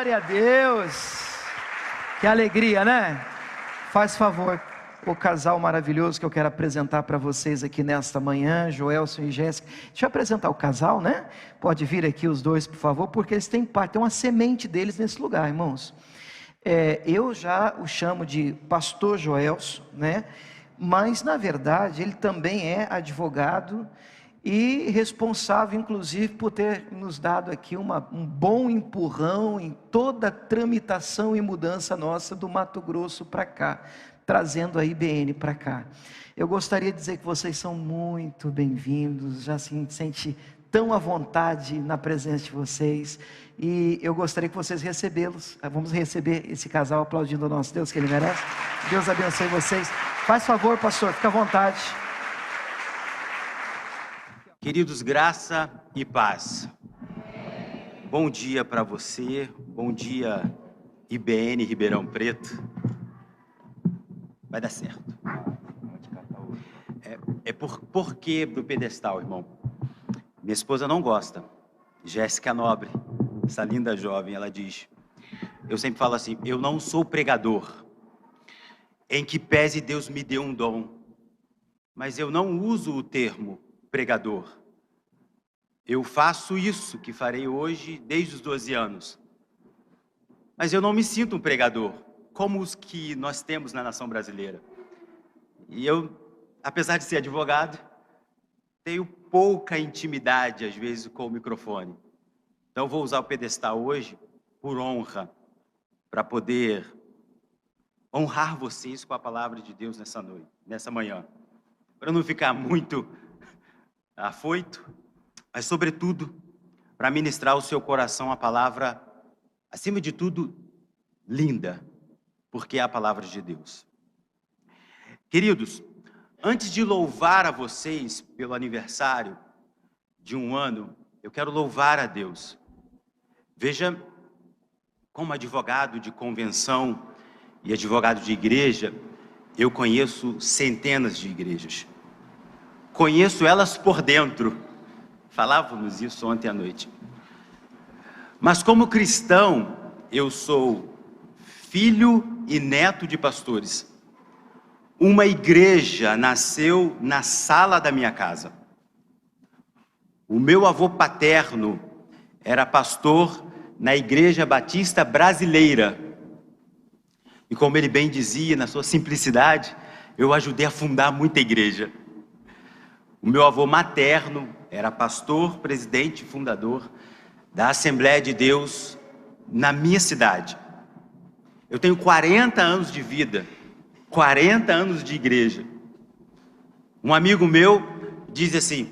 Glória a Deus! Que alegria, né? Faz favor, o casal maravilhoso que eu quero apresentar para vocês aqui nesta manhã, Joelson e Jéssica. Deixa eu apresentar o casal, né? Pode vir aqui os dois, por favor, porque eles têm parte, tem uma semente deles nesse lugar, irmãos. Eu já o chamo de pastor Joelson, né? Mas na verdade ele também é advogado e responsável inclusive por ter nos dado aqui um bom empurrão em toda a tramitação e mudança nossa do Mato Grosso para cá, trazendo a IBN para cá. Eu gostaria de dizer que vocês são muito bem-vindos, já se sente tão à vontade na presença de vocês, e eu gostaria que vocês recebê-los. Vamos receber esse casal aplaudindo o nosso Deus, que Ele merece. Deus abençoe vocês. Faz favor, pastor, fica à vontade. Queridos, graça e paz. Bom dia para você, bom dia IBN Ribeirão Preto. Vai dar certo. Por que do pedestal, irmão? Minha esposa não gosta. Jéssica Nobre, essa linda jovem, ela diz, eu sempre falo assim, eu não sou pregador, em que pese Deus me deu um dom, mas eu não uso o termo pregador. Eu faço isso que farei hoje desde os 12 anos. Mas eu não me sinto um pregador, como os que nós temos na nação brasileira. E eu, apesar de ser advogado, tenho pouca intimidade, às vezes, com o microfone. Então, eu vou usar o pedestal hoje, por honra, para poder honrar vocês com a palavra de Deus nessa manhã. Para não ficar muito afoito, mas, sobretudo, para ministrar ao seu coração a palavra, acima de tudo, linda, porque é a palavra de Deus. Queridos, antes de louvar a vocês pelo aniversário de 1 ano, eu quero louvar a Deus. Veja, como advogado de convenção e advogado de igreja, eu conheço centenas de igrejas. Conheço elas por dentro. Falávamos isso ontem à noite. Mas como cristão, eu sou filho e neto de pastores. Uma igreja nasceu na sala da minha casa. O meu avô paterno era pastor na Igreja Batista Brasileira. E como ele bem dizia, na sua simplicidade, eu ajudei a fundar muita igreja. O meu avô materno era pastor, presidente e fundador da Assembleia de Deus na minha cidade. Eu tenho 40 anos de vida, 40 anos de igreja. Um amigo meu diz assim,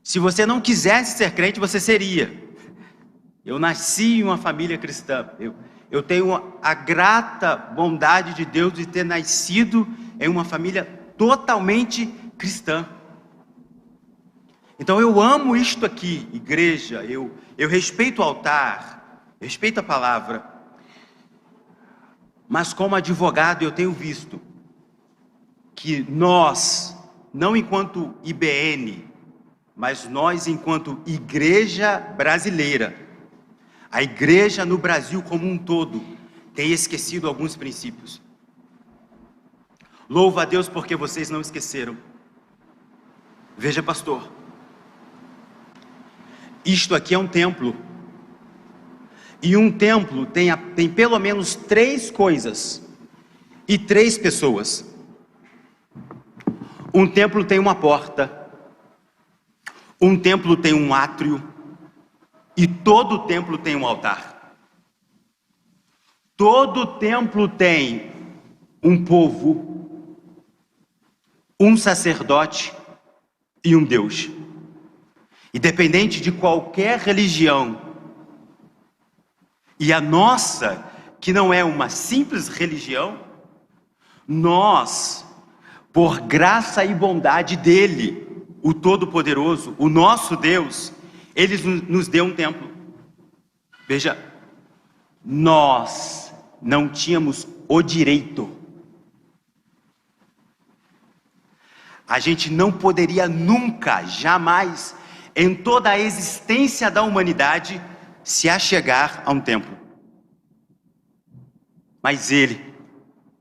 se você não quisesse ser crente, você seria. Eu nasci em uma família cristã. Eu tenho a grata bondade de Deus de ter nascido em uma família totalmente cristã. Então eu amo isto aqui, igreja, eu respeito o altar, respeito a palavra. Mas como advogado eu tenho visto que nós, não enquanto IBN, mas nós enquanto igreja brasileira, a igreja no Brasil como um todo, tem esquecido alguns princípios. Louvo a Deus porque vocês não esqueceram. Veja, pastor, isto aqui é um templo. E um templo tem pelo menos 3 coisas e 3 pessoas. Um templo tem uma porta, um templo tem um átrio e todo templo tem um altar. Todo templo tem um povo, um sacerdote e um Deus. Independente de qualquer religião, e a nossa, que não é uma simples religião, nós, por graça e bondade dele, o Todo-Poderoso, o nosso Deus, ele nos deu um templo. Veja, nós não tínhamos o direito. A gente não poderia nunca, jamais, em toda a existência da humanidade, se achegar a um templo. Mas Ele,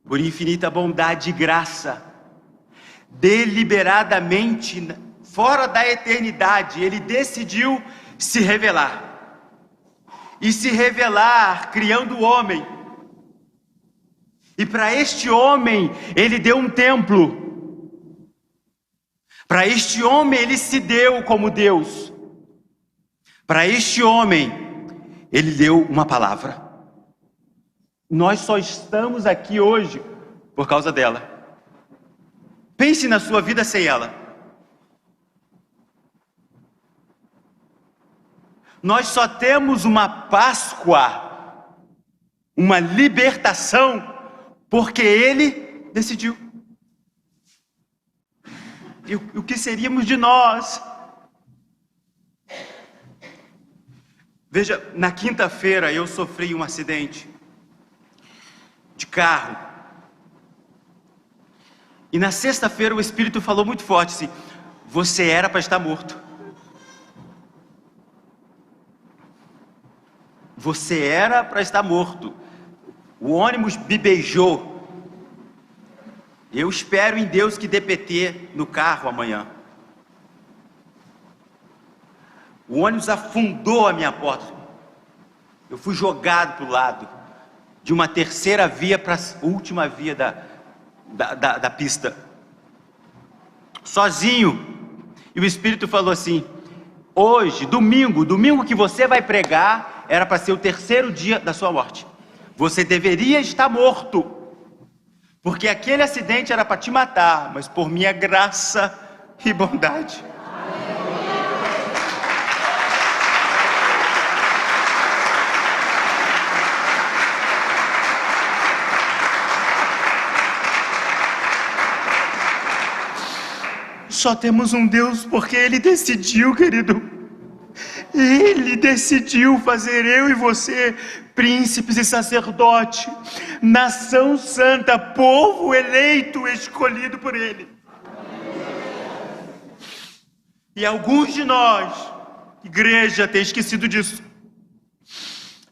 por infinita bondade e graça, deliberadamente, fora da eternidade, Ele decidiu se revelar. E se revelar criando o homem. E para este homem, Ele deu um templo. Para este homem, Ele se deu como Deus. Para este homem, Ele deu uma palavra. Nós só estamos aqui hoje por causa dela. Pense na sua vida sem ela. Nós só temos uma Páscoa, uma libertação, porque Ele decidiu. E o que seríamos de nós? Veja, na quinta-feira eu sofri um acidente de carro. E na sexta-feira o Espírito falou muito forte assim: você era para estar morto. Você era para estar morto. O ônibus me beijou. Eu espero em Deus que dê PT no carro amanhã. O ônibus afundou a minha porta. Eu fui jogado para o lado de uma terceira via para a última via da pista. Sozinho. E o Espírito falou assim: hoje, domingo que você vai pregar, era para ser o terceiro dia da sua morte. Você deveria estar morto, porque aquele acidente era para te matar, mas por minha graça e bondade. Só temos um Deus porque Ele decidiu, querido. Ele decidiu fazer eu e você príncipes e sacerdote, nação santa, povo eleito, escolhido por Ele. E alguns de nós, igreja, tem esquecido disso.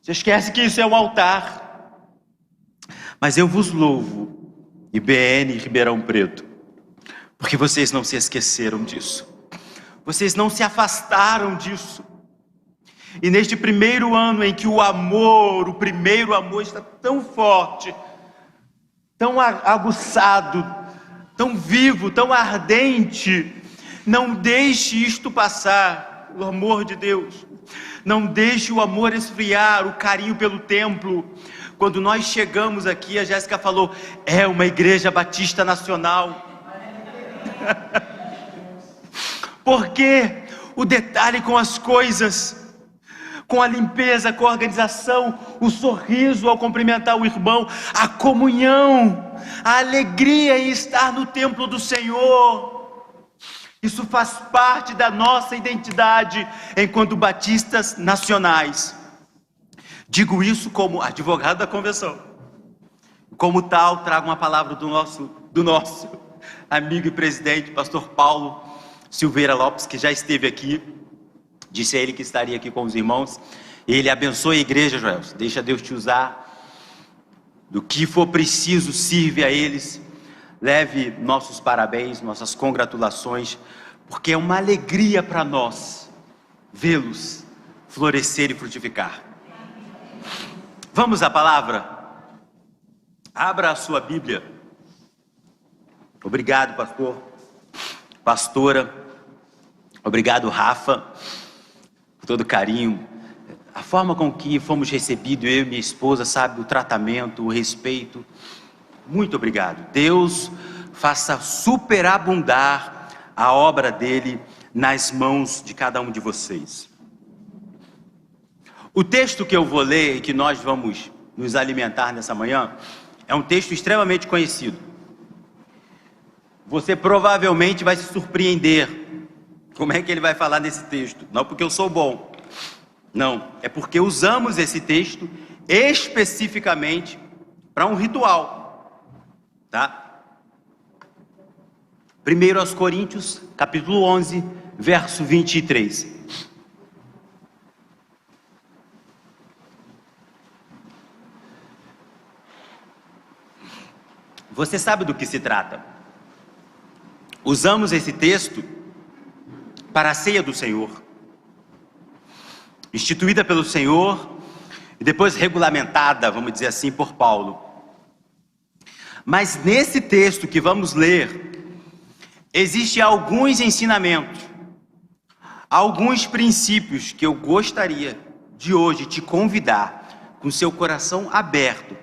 Você esquece que isso é um altar. Mas eu vos louvo, IBN Ribeirão Preto, porque vocês não se esqueceram disso. Vocês não se afastaram disso. E neste primeiro ano em que o primeiro amor está tão forte, tão aguçado, tão vivo, tão ardente, não deixe isto passar, o amor de Deus. Não deixe o amor esfriar, o carinho pelo templo. Quando nós chegamos aqui, a Jéssica falou: é uma igreja batista nacional. Porque o detalhe com as coisas, com a limpeza, com a organização, o sorriso ao cumprimentar o irmão, a comunhão, a alegria em estar no templo do Senhor, isso faz parte da nossa identidade enquanto batistas nacionais. Digo isso como advogado da convenção. Como tal, trago uma palavra do nosso amigo e presidente, pastor Paulo Silveira Lopes, que já esteve aqui. Disse a ele que estaria aqui com os irmãos. Ele abençoe a igreja, Joel. Deixa Deus te usar. Do que for preciso, sirve a eles. Leve nossos parabéns, nossas congratulações, porque é uma alegria para nós vê-los florescer e frutificar. Vamos à palavra? Abra a sua Bíblia. Obrigado, pastor, pastora. Obrigado, Rafa, por todo carinho. A forma com que fomos recebidos, eu e minha esposa, sabe, o tratamento, o respeito. Muito obrigado. Deus faça superabundar a obra dele nas mãos de cada um de vocês. O texto que eu vou ler e que nós vamos nos alimentar nessa manhã é um texto extremamente conhecido. Você provavelmente vai se surpreender. Como é que ele vai falar nesse texto? Não porque eu sou bom. Não, é porque usamos esse texto especificamente para um ritual. Tá? 1 aos Coríntios, capítulo 11, verso 23. Você sabe do que se trata. Usamos esse texto para a ceia do Senhor, instituída pelo Senhor e depois regulamentada, vamos dizer assim, por Paulo. Mas nesse texto que vamos ler, existem alguns ensinamentos, alguns princípios que eu gostaria de hoje te convidar, com seu coração aberto,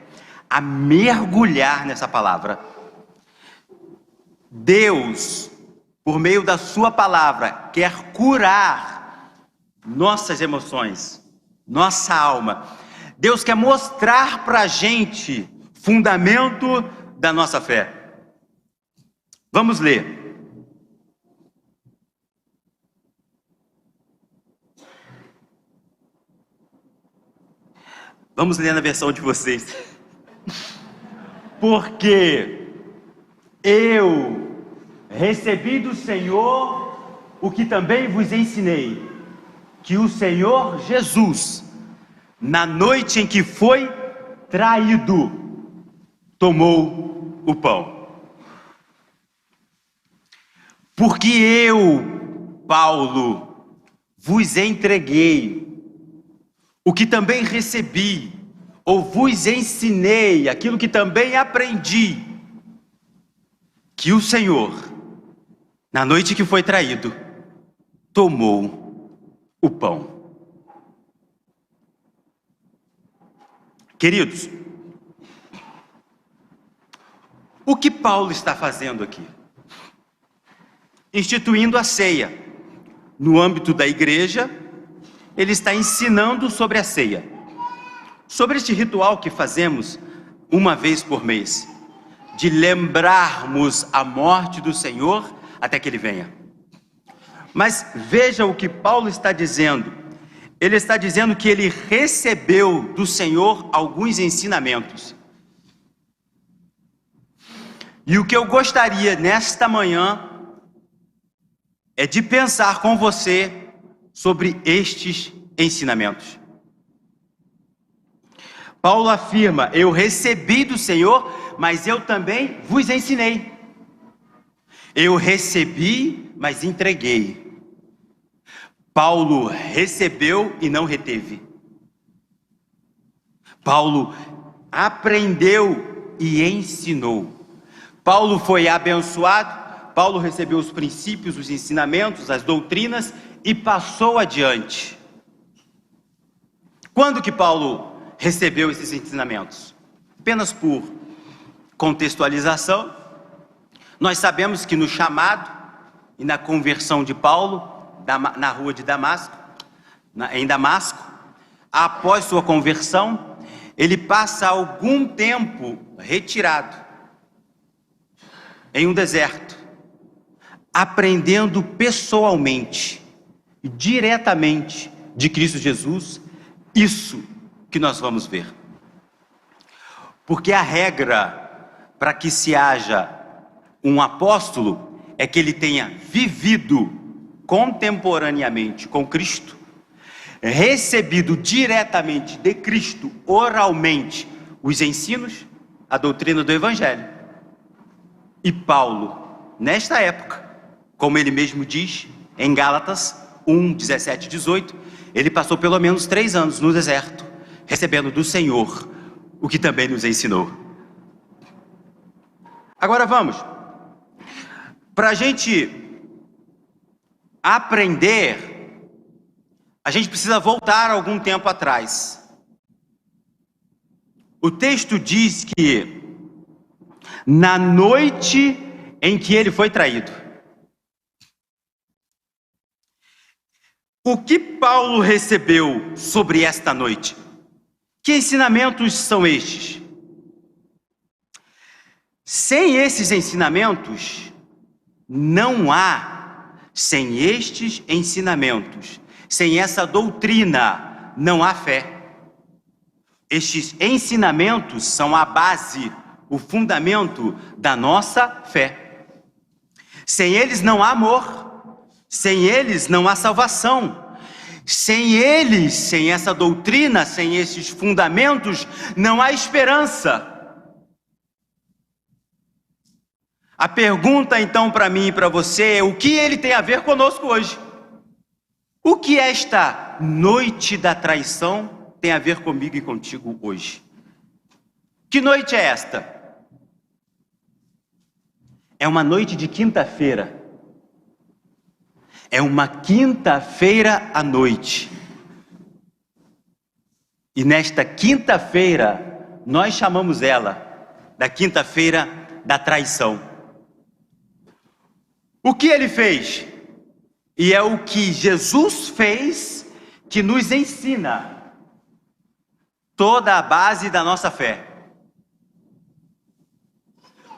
a mergulhar nessa palavra. Deus, por meio da sua palavra, quer curar nossas emoções, nossa alma. Deus quer mostrar para a gente fundamento da nossa fé. Vamos ler. Vamos ler na versão de vocês. Porque eu recebi do Senhor o que também vos ensinei, que o Senhor Jesus, na noite em que foi traído, tomou o pão. Porque eu, Paulo, vos entreguei o que também recebi, ou vos ensinei, aquilo que também aprendi, que o Senhor, na noite que foi traído, tomou o pão. Queridos, o que Paulo está fazendo aqui? Instituindo a ceia. No âmbito da igreja, ele está ensinando sobre a ceia, sobre este ritual que fazemos uma vez por mês, de lembrarmos a morte do Senhor até que Ele venha. Mas veja o que Paulo está dizendo. Ele está dizendo que ele recebeu do Senhor alguns ensinamentos. E o que eu gostaria nesta manhã é de pensar com você sobre estes ensinamentos. Paulo afirma: eu recebi do Senhor, mas eu também vos ensinei. Eu recebi, mas entreguei. Paulo recebeu e não reteve. Paulo aprendeu e ensinou. Paulo foi abençoado, Paulo recebeu os princípios, os ensinamentos, as doutrinas e passou adiante. Quando que Paulo recebeu esses ensinamentos? Apenas por contextualização, nós sabemos que no chamado e na conversão de Paulo, na rua de Damasco, em Damasco, após sua conversão, ele passa algum tempo retirado em um deserto, aprendendo pessoalmente, diretamente de Cristo Jesus, isso que nós vamos ver. Porque a regra para que se haja um apóstolo é que ele tenha vivido contemporaneamente com Cristo, recebido diretamente de Cristo, oralmente, os ensinos, a doutrina do Evangelho. E Paulo, nesta época, como ele mesmo diz, em Gálatas 1, 17 e 18, ele passou pelo menos 3 anos no deserto, recebendo do Senhor o que também nos ensinou. Agora vamos, para a gente aprender, a gente precisa voltar algum tempo atrás. O texto diz que na noite em que ele foi traído, o que Paulo recebeu sobre esta noite? Que ensinamentos são estes? Sem esses ensinamentos, não há, sem estes ensinamentos, sem essa doutrina, não há fé. Estes ensinamentos são a base, o fundamento da nossa fé. Sem eles não há amor, sem eles não há salvação. Sem eles, sem essa doutrina, sem esses fundamentos, não há esperança. A pergunta então para mim e para você é: o que ele tem a ver conosco hoje? O que esta noite da traição tem a ver comigo e contigo hoje? Que noite é esta? É uma noite de quinta-feira. É uma quinta-feira à noite. E nesta quinta-feira, nós chamamos ela da quinta-feira da traição. O que ele fez? E é o que Jesus fez que nos ensina toda a base da nossa fé.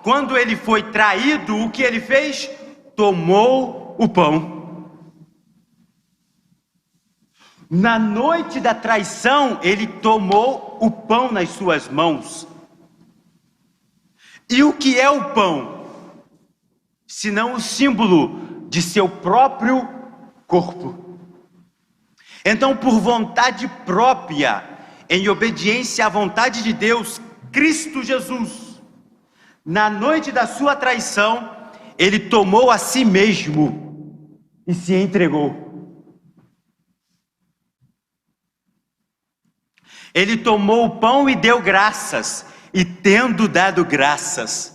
Quando ele foi traído, o que ele fez? Tomou o pão. Na noite da traição, ele tomou o pão nas suas mãos. E o que é o pão? Senão o símbolo de seu próprio corpo. Então, por vontade própria, em obediência à vontade de Deus, Cristo Jesus, na noite da sua traição, ele tomou a si mesmo e se entregou. Ele tomou o pão e deu graças, e tendo dado graças,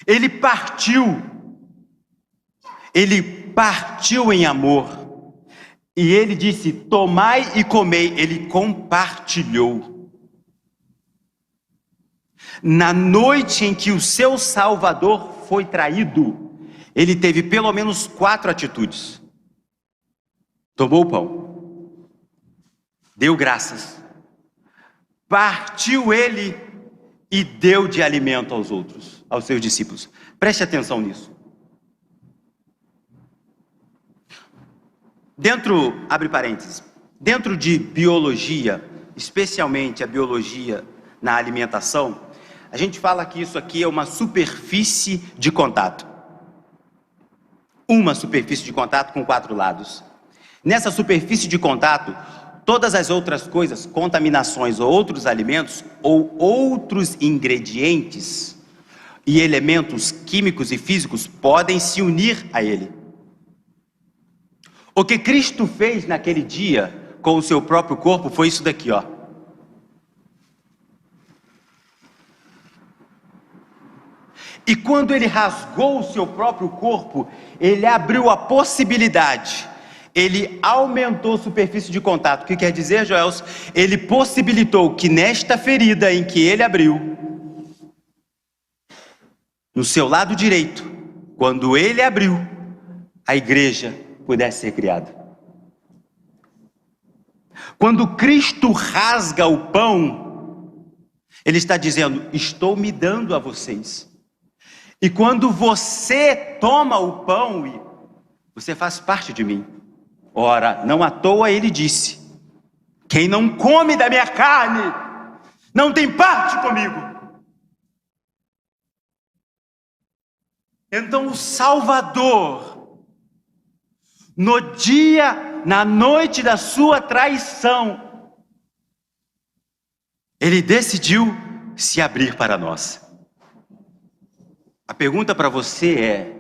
ele partiu em amor, e ele disse: tomai e comei. Ele compartilhou. Na noite em que o seu Salvador foi traído, ele teve pelo menos 4 atitudes. Tomou o pão, deu graças, partiu ele e deu de alimento aos outros, aos seus discípulos. Preste atenção nisso. Abre parênteses, dentro de biologia, especialmente a biologia na alimentação, a gente fala que isso aqui é uma superfície de contato. Uma superfície de contato com 4 lados. Nessa superfície de contato, todas as outras coisas, contaminações ou outros alimentos ou outros ingredientes e elementos químicos e físicos podem se unir a ele. O que Cristo fez naquele dia com o seu próprio corpo foi isso daqui, ó. E quando ele rasgou o seu próprio corpo, ele abriu a possibilidade, ele aumentou a superfície de contato. O que quer dizer, Joels? Ele possibilitou que nesta ferida em que ele abriu, no seu lado direito, quando ele abriu, a igreja pudesse ser criada. Quando Cristo rasga o pão, ele está dizendo: estou me dando a vocês. E quando você toma o pão, você faz parte de mim. Ora, não à toa ele disse: quem não come da minha carne, não tem parte comigo. Então o Salvador, na noite da sua traição, ele decidiu se abrir para nós. A pergunta para você é: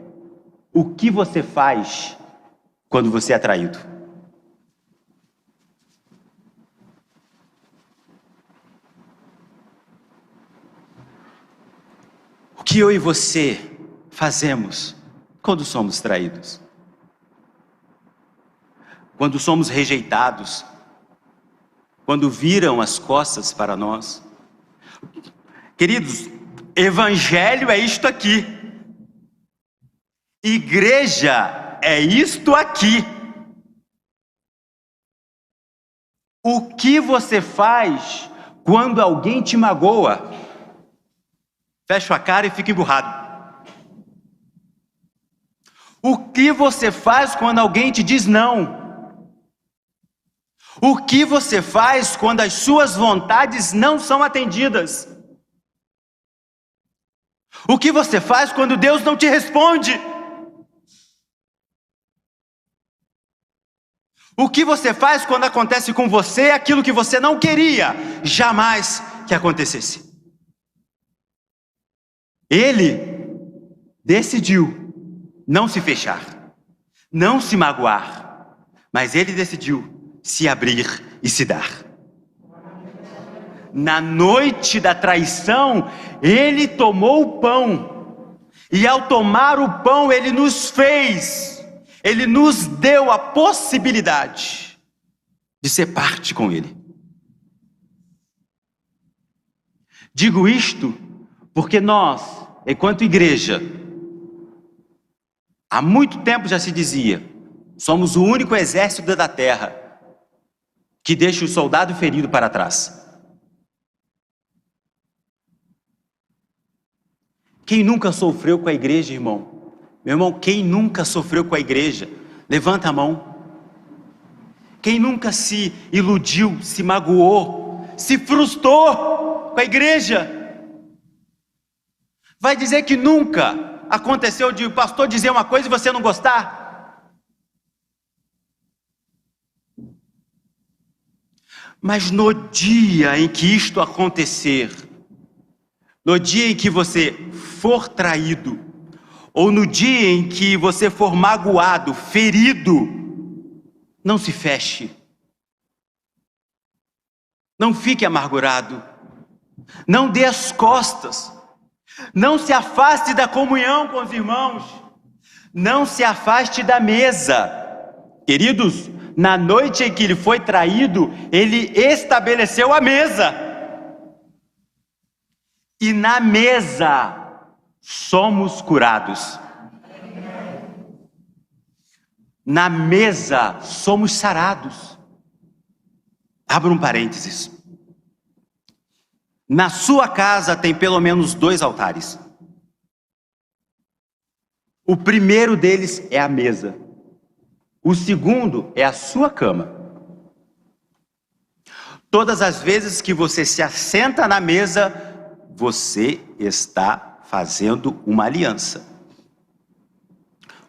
o que você faz quando você é traído? O que eu e você fazemos quando somos traídos? Quando somos rejeitados? Quando viram as costas para nós? Queridos, evangelho é isto aqui. Igreja é isto aqui. O que você faz quando alguém te magoa? Fecha a cara e fica emburrado. O que você faz quando alguém te diz não? O que você faz quando as suas vontades não são atendidas? O que você faz quando Deus não te responde? O que você faz quando acontece com você aquilo que você não queria jamais que acontecesse? Ele decidiu não se fechar, não se magoar, mas ele decidiu se abrir e se dar. Na noite da traição, ele tomou o pão, e ao tomar o pão, ele nos deu a possibilidade de ser parte com ele. Digo isto porque nós, enquanto igreja, há muito tempo já se dizia, somos o único exército da terra que deixa o soldado ferido para trás. Quem nunca sofreu com a igreja, irmão? Meu irmão, quem nunca sofreu com a igreja? Levanta a mão. Quem nunca se iludiu, se magoou, se frustrou com a igreja? Vai dizer que nunca aconteceu de o pastor dizer uma coisa e você não gostar? Mas no dia em que isto acontecer, no dia em que você for traído, ou no dia em que você for magoado, ferido, não se feche. Não fique amargurado. Não dê as costas. Não se afaste da comunhão com os irmãos. Não se afaste da mesa. Queridos, na noite em que ele foi traído, ele estabeleceu a mesa. E na mesa somos curados. Na mesa somos sarados. Abra um parênteses. Na sua casa tem pelo menos 2 altares. O primeiro deles é a mesa. O segundo é a sua cama. Todas as vezes que você se assenta na mesa, você está fazendo uma aliança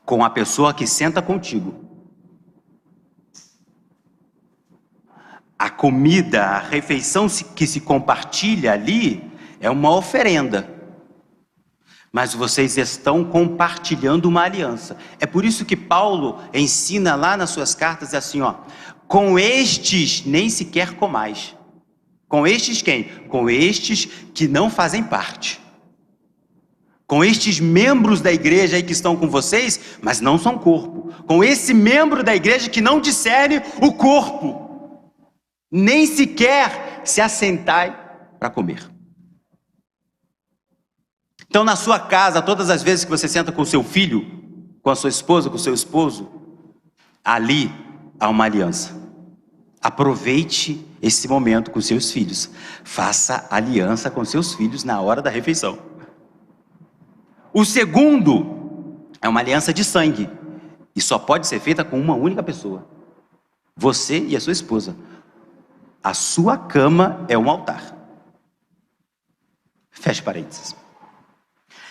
com a pessoa que senta contigo. A comida, a refeição que se compartilha ali é uma oferenda. Mas vocês estão compartilhando uma aliança. É por isso que Paulo ensina lá nas suas cartas assim, ó: com estes nem sequer comais. Com estes quem? Com estes que não fazem parte. Com estes membros da igreja aí que estão com vocês, mas não são corpo. Com esse membro da igreja que não discerne o corpo. Nem sequer se assentai para comer. Então, na sua casa, todas as vezes que você senta com o seu filho, com a sua esposa, com o seu esposo, ali há uma aliança. Aproveite esse momento com seus filhos. Faça aliança com seus filhos na hora da refeição. O segundo é uma aliança de sangue. E só pode ser feita com uma única pessoa. Você e a sua esposa. A sua cama é um altar. Feche parênteses.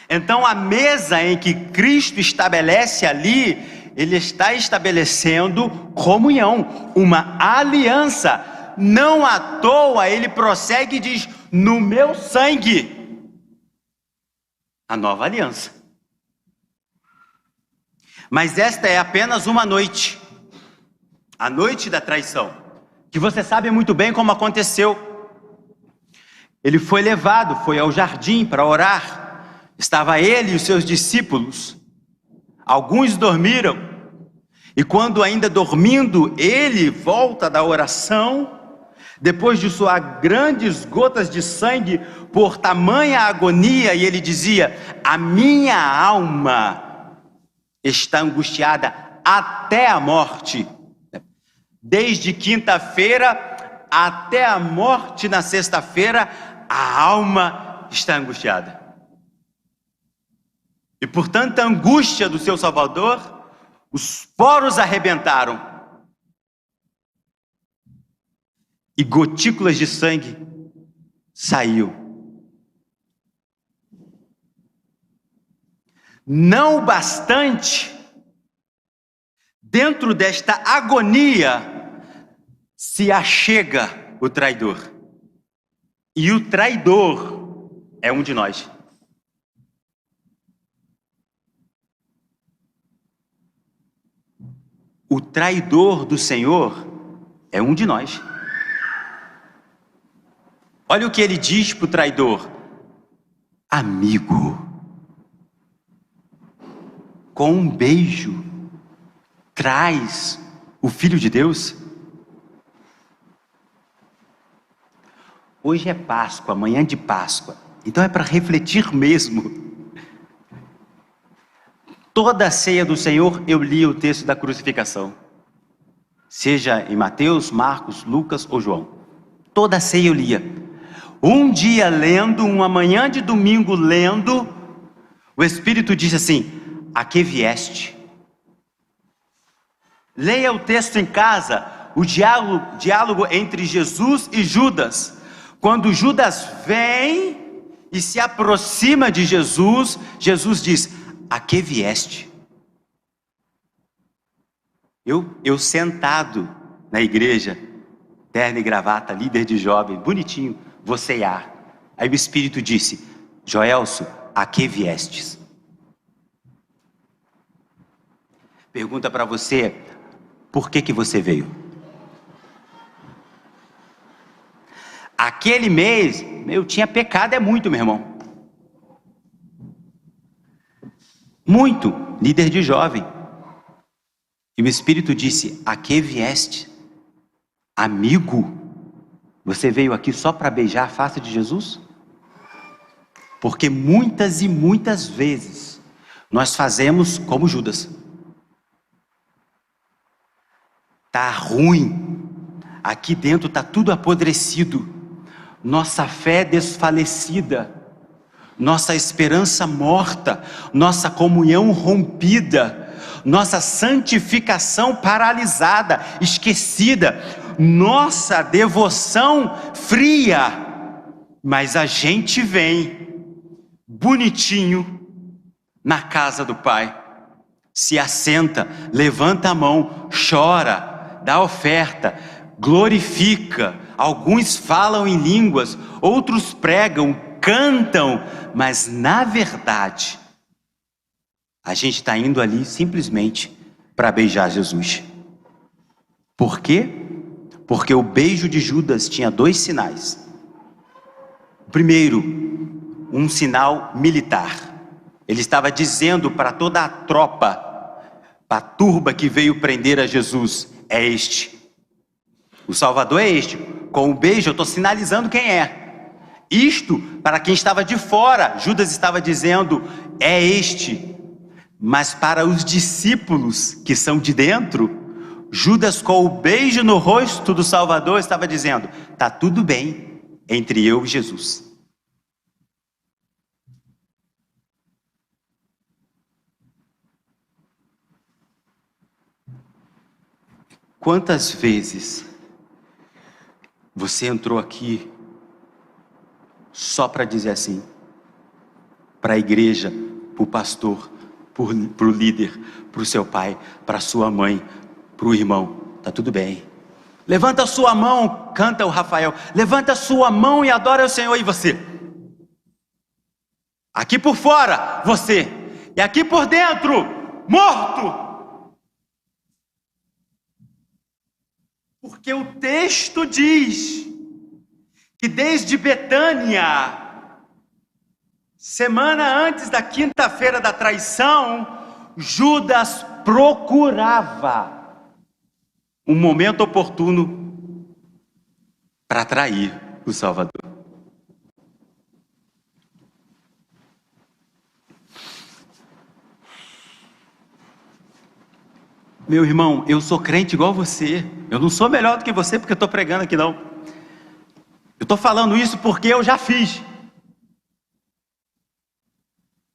Então a mesa em que Cristo estabelece ali, ele está estabelecendo comunhão, uma aliança. Não à toa ele prossegue e diz: no meu sangue, a nova aliança. Mas esta é apenas uma noite, a noite da traição, que você sabe muito bem como aconteceu. Ele foi levado, foi ao jardim para orar. Estava ele e os seus discípulos. Alguns dormiram. E quando ainda dormindo, ele volta da oração, depois de suar grandes gotas de sangue por tamanha agonia, e ele dizia: a minha alma está angustiada até a morte. Desde quinta-feira até a morte na sexta-feira, a alma está angustiada. E por tanta angústia do seu Salvador, os poros arrebentaram. E gotículas de sangue saiu. Não bastante, dentro desta agonia, se achega o traidor. E o traidor é um de nós. O traidor do Senhor é um de nós. Olha o que ele diz para o traidor: amigo, com um beijo, traz o Filho de Deus. Hoje é Páscoa, amanhã de Páscoa, então é para refletir mesmo. Toda a ceia do Senhor eu li o texto da crucificação, seja em Mateus, Marcos, Lucas ou João. Toda a ceia eu lia. Um dia lendo, uma manhã de domingo lendo, o Espírito disse assim: a que vieste? Leia o texto em casa, o diálogo entre Jesus e Judas. Quando Judas vem e se aproxima de Jesus, Jesus diz: a que vieste? Eu sentado na igreja, terno e gravata, líder de jovem, bonitinho, vou ceiar. Aí o Espírito disse: Joelso, a que viestes? Pergunta para você: por que você veio? Aquele mês, eu tinha pecado, é muito, meu irmão. Muito, líder de jovem. E o Espírito disse: a que vieste? Amigo, você veio aqui só para beijar a face de Jesus? Porque muitas e muitas vezes nós fazemos como Judas. Tá ruim, aqui dentro tá tudo apodrecido, nossa fé desfalecida, nossa esperança morta, nossa comunhão rompida, nossa santificação paralisada, esquecida, nossa devoção fria. Mas a gente vem bonitinho na casa do Pai, se assenta, levanta a mão, chora, dá oferta, glorifica. Alguns falam em línguas, outros pregam, cantam, mas na verdade a gente está indo ali simplesmente para beijar Jesus. Por quê? Porque o beijo de Judas tinha dois sinais. O primeiro, um sinal militar. Ele estava dizendo para toda a tropa, para a turba que veio prender a Jesus: é este, o Salvador é este. Com o beijo eu estou sinalizando quem é. Isto, para quem estava de fora, Judas estava dizendo: é este. Mas para os discípulos que são de dentro, Judas, com o beijo no rosto do Salvador, estava dizendo: está tudo bem entre eu e Jesus. Quantas vezes você entrou aqui só para dizer assim, para a igreja, para o pastor, para o líder, para o seu pai, para a sua mãe, para o irmão: está tudo bem. Levanta a sua mão, canta o Rafael, levanta a sua mão e adora o Senhor. E você? Aqui por fora, você, e aqui por dentro, morto. Porque o texto diz que desde Betânia, semana antes da quinta-feira da traição, Judas procurava um momento oportuno para trair o Salvador. Meu irmão, eu sou crente igual você. Eu não sou melhor do que você porque eu estou pregando aqui, não. Eu estou falando isso porque eu já fiz.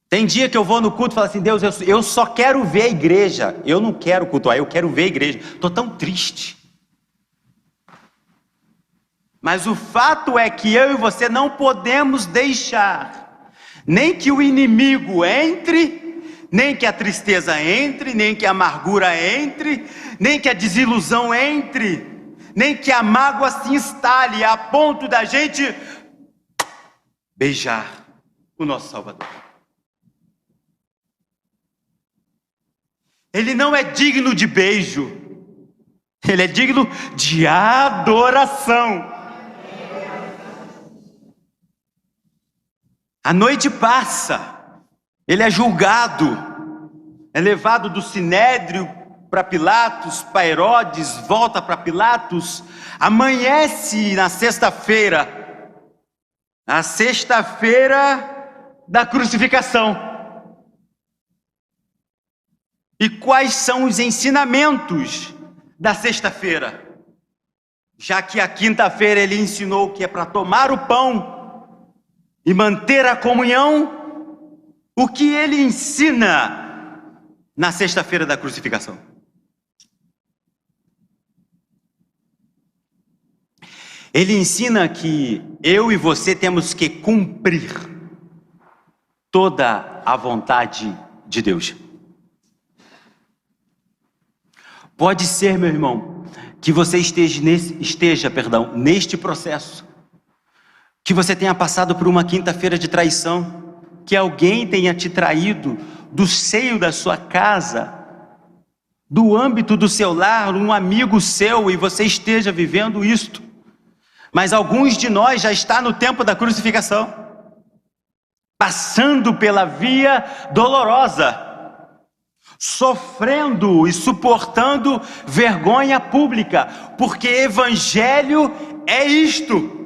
Tem dia que eu vou no culto e falo assim: Deus, eu só quero ver a igreja. Eu não quero cultuar, eu quero ver a igreja. Estou tão triste. Mas o fato é que eu e você não podemos deixar nem que o inimigo entre, nem que a tristeza entre, nem que a amargura entre, nem que a desilusão entre, nem que a mágoa se instale a ponto da gente beijar o nosso Salvador. Ele não é digno de beijo. Ele é digno de adoração. A noite passa, ele é julgado, é levado do sinédrio para Pilatos, para Herodes, volta para Pilatos, amanhece na sexta-feira, a sexta-feira da crucificação. E quais são os ensinamentos da sexta-feira? Já que a quinta-feira ele ensinou que é para tomar o pão e manter a comunhão, o que ele ensina na sexta-feira da crucificação? Ele ensina que eu e você temos que cumprir toda a vontade de Deus. Pode ser, meu irmão, que você esteja neste processo, que você tenha passado por uma quinta-feira de traição, que alguém tenha te traído do seio da sua casa, do âmbito do seu lar, um amigo seu, e você esteja vivendo isto. Mas alguns de nós já está no tempo da crucificação, passando pela via dolorosa, sofrendo e suportando vergonha pública, porque evangelho é isto.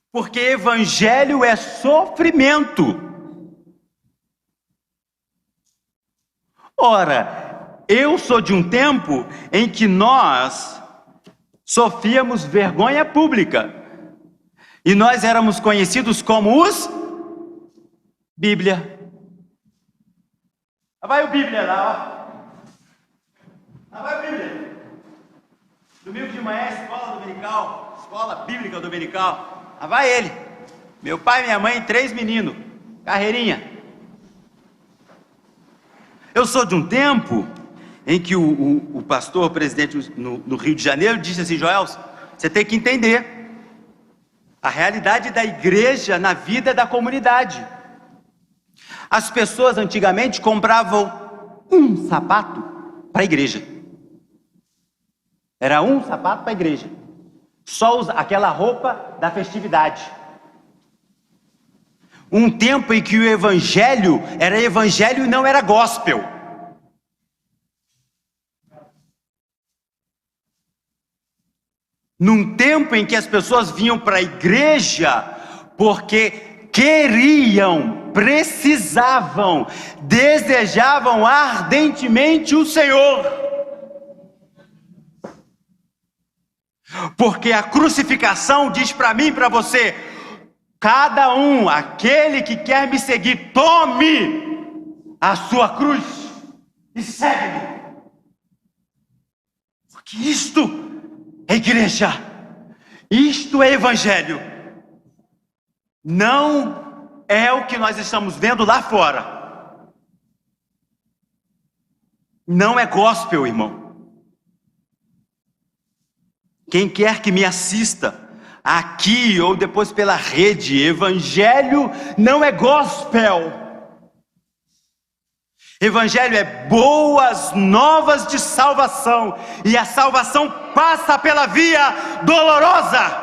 Porque evangelho é sofrimento. Ora, eu sou de um tempo em que nós sofríamos vergonha pública. E nós éramos conhecidos como os Bíblia. Lá vai o Bíblia lá, ó. Lá vai o Bíblia. Domingo de manhã, escola dominical, escola bíblica dominical. Lá vai ele. Meu pai e minha mãe, 3 meninos. Carreirinha. Eu sou de um tempo em que o pastor presidente no Rio de Janeiro disse assim: Joel, você tem que entender a realidade da igreja na vida da comunidade. As pessoas antigamente compravam um sapato para a igreja. Era um sapato para a igreja. Só aquela roupa da festividade. Um tempo em que o evangelho era evangelho e não era gospel. Num tempo em que as pessoas vinham para a igreja porque queriam, precisavam, desejavam ardentemente o Senhor. Porque a crucificação diz para mim e para você: cada um, aquele que quer me seguir, tome a sua cruz e segue-me. Porque isto é igreja, isto é evangelho. Não é o que nós estamos vendo lá fora. Não é gospel, irmão. Quem quer que me assista aqui ou depois pela rede, evangelho não é gospel. Evangelho é boas novas de salvação, e a salvação passa pela via dolorosa.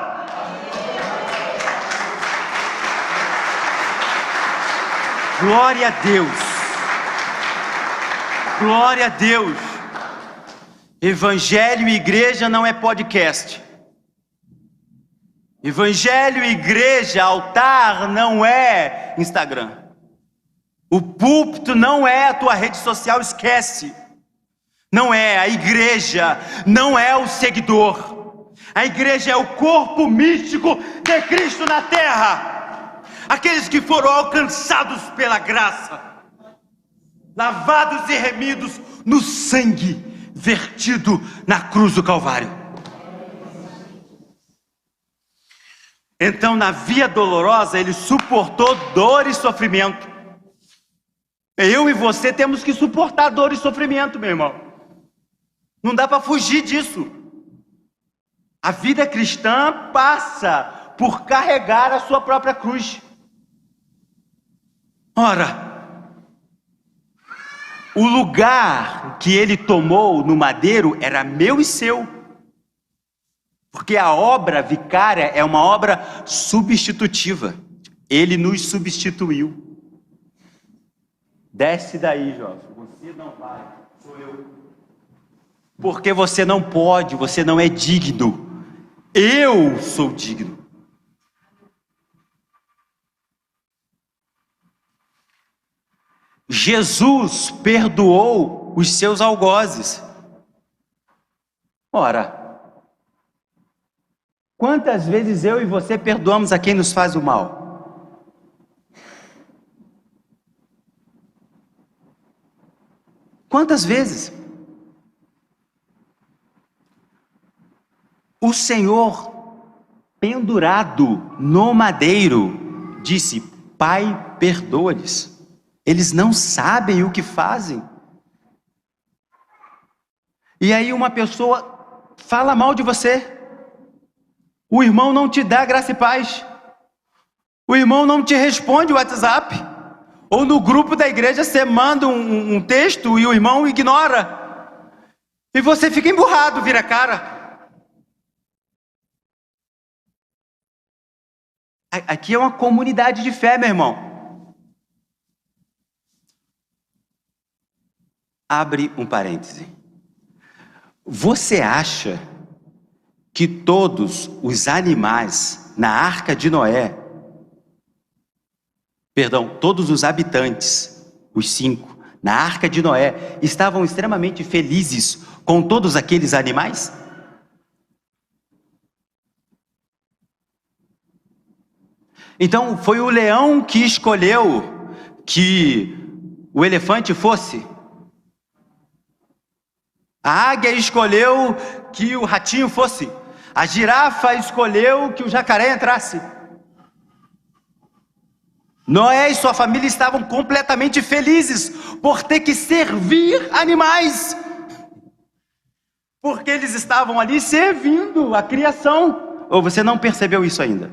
Glória a Deus. Glória a Deus. Evangelho e igreja não é podcast. Evangelho, igreja, altar não é Instagram. O púlpito não é a tua rede social, esquece. Não é a igreja, não é o seguidor. A igreja é o corpo místico de Cristo na terra. Aqueles que foram alcançados pela graça, lavados e remidos no sangue vertido na cruz do Calvário. Então, na via dolorosa, ele suportou dor e sofrimento. Eu e você temos que suportar dor e sofrimento, meu irmão. Não dá para fugir disso. A vida cristã passa por carregar a sua própria cruz. Ora, O lugar que ele tomou no madeiro era meu e seu. Porque a obra vicária é uma obra substitutiva. Ele nos substituiu. Desce daí, Jorge. Você não vai, sou eu. Porque você não pode, você não é digno. Eu sou digno. Jesus perdoou os seus algozes. Ora, quantas vezes eu e você perdoamos a quem nos faz o mal? Quantas vezes? O Senhor, pendurado no madeiro, disse: Pai, perdoa-lhes. Eles não sabem o que fazem. E aí uma pessoa fala mal de você. O irmão não te dá graça e paz. O irmão não te responde o WhatsApp. Ou no grupo da igreja você manda um texto e o irmão ignora. E você fica emburrado, vira a cara. Aqui é uma comunidade de fé, meu irmão. Abre um parêntese. Você acha que todos os animais na arca de Noé, todos os habitantes, os 5, na arca de Noé, estavam extremamente felizes com todos aqueles animais? Então foi o leão que escolheu que o elefante fosse? A águia escolheu que o ratinho fosse. A girafa escolheu que o jacaré entrasse. Noé e sua família estavam completamente felizes por ter que servir animais. Porque eles estavam ali servindo a criação. Ou você não percebeu isso ainda?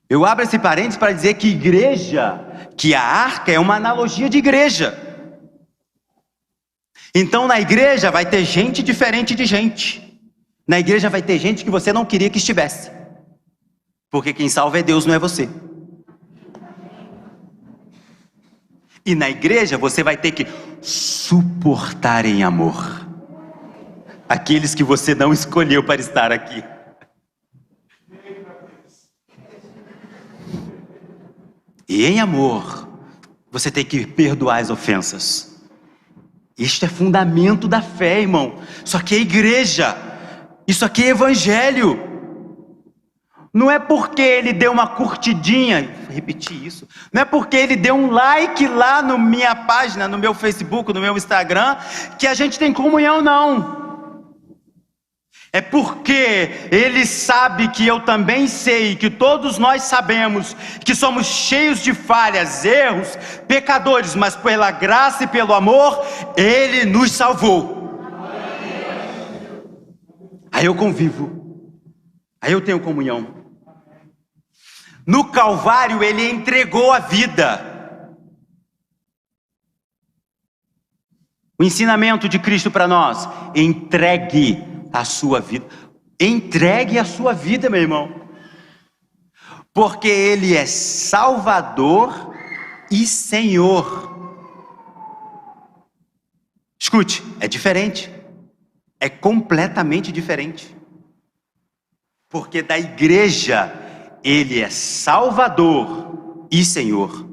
Eu abro esse parênteses para dizer que igreja, que a arca é uma analogia de igreja. Então na igreja vai ter gente diferente de gente. Na igreja vai ter gente que você não queria que estivesse. Porque quem salva é Deus, não é você. E na igreja você vai ter que suportar em amor aqueles que você não escolheu para estar aqui. E em amor você tem que perdoar as ofensas. Este é fundamento da fé, irmão. Isso aqui é igreja. Isso aqui é evangelho. Não é porque ele deu uma curtidinha, vou repetir isso. Não é porque ele deu um like lá na minha página, no meu Facebook, no meu Instagram, que a gente tem comunhão, não. É porque ele sabe que eu também sei, que todos nós sabemos, que somos cheios de falhas, erros, pecadores, mas pela graça e pelo amor, ele nos salvou. Aí eu convivo, aí eu tenho comunhão. No Calvário ele entregou a vida. O ensinamento de Cristo para nós: entregue a sua vida. Entregue a sua vida, meu irmão. Porque ele é Salvador e Senhor. Escute, é diferente. É completamente diferente. Porque da igreja ele é Salvador e Senhor.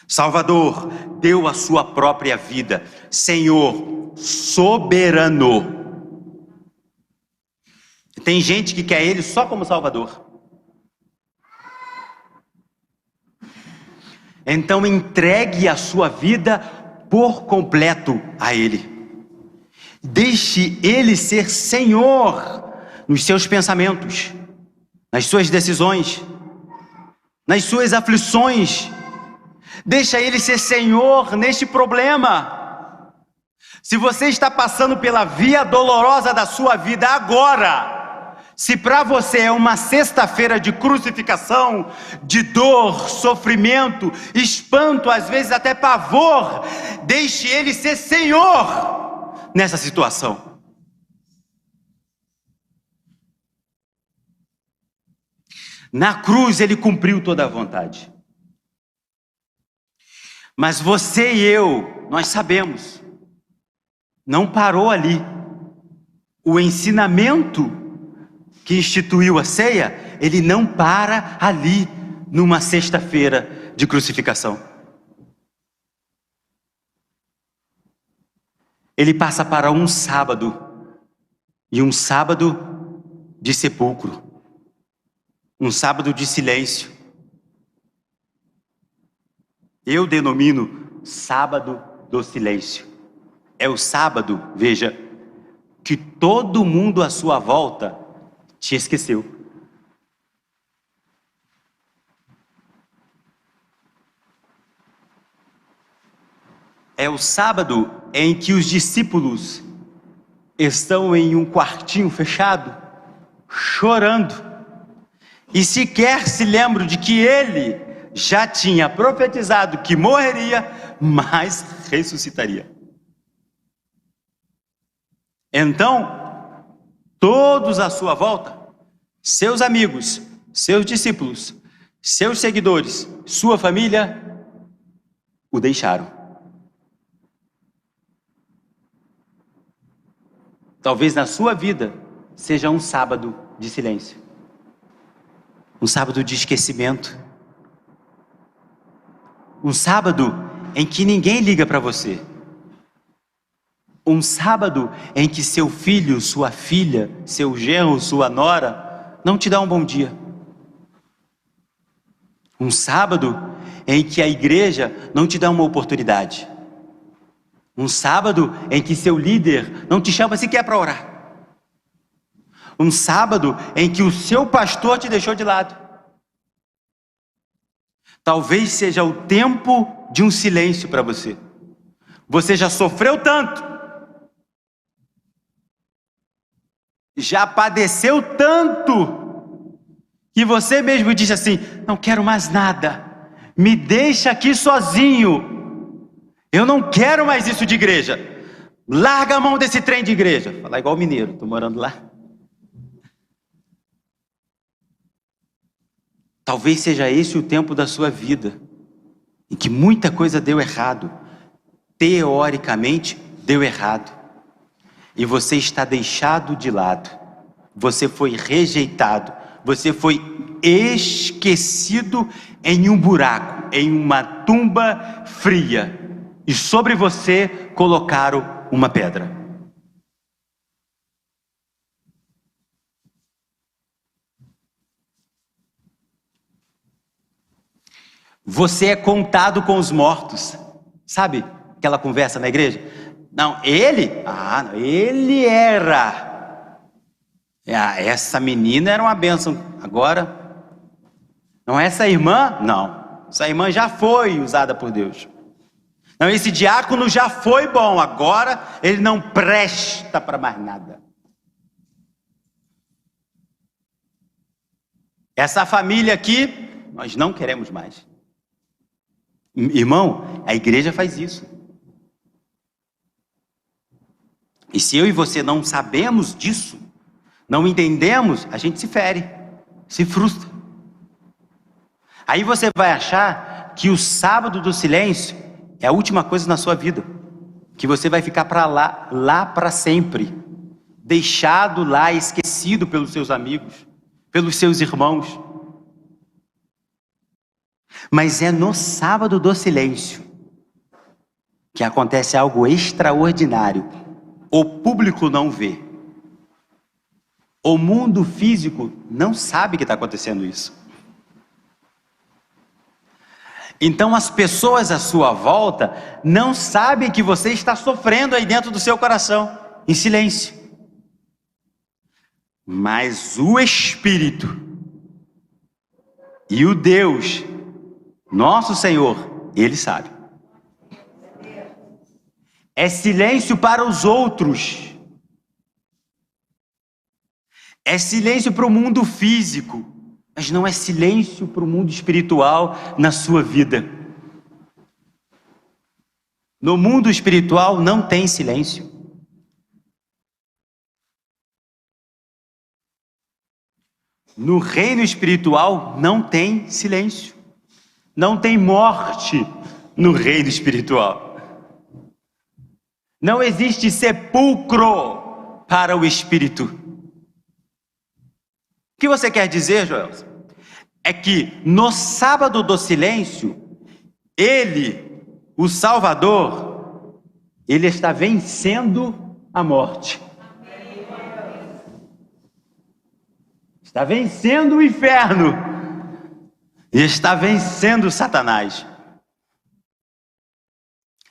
Salvador deu a sua própria vida. Senhor, soberano. Tem gente que quer ele só como Salvador. Então entregue a sua vida por completo a ele. Deixe ele ser Senhor nos seus pensamentos, nas suas decisões, nas suas aflições. Deixa ele ser Senhor neste problema. Se você está passando pela via dolorosa da sua vida agora, Se para você é uma sexta-feira de crucificação, de dor, sofrimento, espanto, às vezes até pavor, deixe Ele ser Senhor nessa situação. Na cruz Ele cumpriu toda a vontade. Mas você e eu, nós sabemos, não parou ali. O ensinamento que instituiu a ceia, ele não para ali, numa sexta-feira de crucificação. Ele passa para um sábado, e um sábado de sepulcro, um sábado de silêncio. Eu denomino sábado do silêncio. É o sábado, veja, que todo mundo à sua volta te esqueceu. É o sábado em que os discípulos estão em um quartinho fechado, chorando, e sequer se lembram de que ele já tinha profetizado que morreria, mas ressuscitaria. Então, todos à sua volta, seus amigos, seus discípulos, seus seguidores, sua família, o deixaram. Talvez na sua vida seja um sábado de silêncio, um sábado de esquecimento, um sábado em que ninguém liga para você, um sábado em que seu filho, sua filha, seu genro, sua nora não te dá um bom dia, um sábado em que a igreja não te dá uma oportunidade, um sábado em que seu líder não te chama sequer para orar, um sábado em que o seu pastor te deixou de lado. Talvez seja o tempo de um silêncio para você. Você já sofreu tanto, já padeceu tanto, que você mesmo disse assim: não quero mais nada, me deixa aqui sozinho, eu não quero mais isso de igreja, larga a mão desse trem de igreja. Falar igual mineiro, estou morando lá. Talvez seja esse o tempo da sua vida, em que muita coisa deu errado, teoricamente deu errado, e você está deixado de lado, você foi rejeitado, você foi esquecido em um buraco, em uma tumba fria, e sobre você colocaram uma pedra. Você é contado com os mortos. Sabe aquela conversa na igreja? Não, ele era. Essa menina era uma bênção. Agora, não, essa irmã, não. Essa irmã já foi usada por Deus. Não, esse diácono já foi bom. Agora ele não presta para mais nada. Essa família aqui, nós não queremos mais. Irmão, a igreja faz isso. E se eu e você não sabemos disso, não entendemos, a gente se fere, se frustra. Aí você vai achar que o sábado do silêncio é a última coisa na sua vida, que você vai ficar para lá para sempre, deixado lá, esquecido pelos seus amigos, pelos seus irmãos. Mas é no sábado do silêncio que acontece algo extraordinário. O público não vê. O mundo físico não sabe que está acontecendo isso. Então as pessoas à sua volta não sabem que você está sofrendo aí dentro do seu coração, em silêncio. Mas o Espírito e o Deus, nosso Senhor, Ele sabe. É silêncio para os outros. É silêncio para o mundo físico, mas não é silêncio para o mundo espiritual na sua vida. No mundo espiritual não tem silêncio. No reino espiritual não tem silêncio. Não tem morte no reino espiritual. Não existe sepulcro para o espírito. O que você quer dizer, Joel? É que no sábado do silêncio, ele, o Salvador, ele está vencendo a morte. Está vencendo o inferno. E está vencendo Satanás.